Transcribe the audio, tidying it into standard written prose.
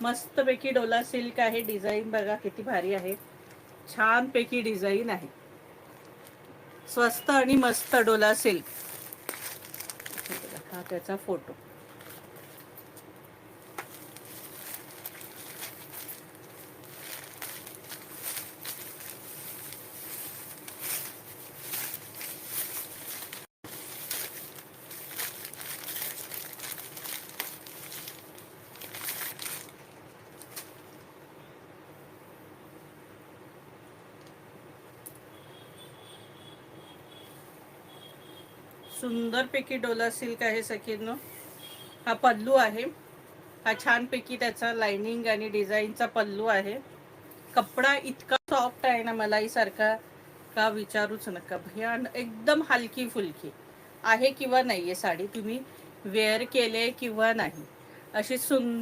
मस्तपैकी डोला सिल्क आहे. डिझाईन बघा किती भारी आहे. छानपैकी डिझाईन आहे. स्वस्त आणि मस्त डोला सिल्क. हा त्याचा फोटो. सुंदरपैकी डोला सिल्क आहे सखींनो. हा पल्लू आहे. हा छानपैकी त्याचा लाइनिंग आणि डिझाईनचा पल्लू आहे. कपडा इतका सॉफ्ट आहे ना, मलाई सारखा का विचारूच नका. भयान एकदम हलकी फुलकी आहे किंवा नाहीये साडी, तुम्ही वेअर केले किंवा नाही, अशी सुंदर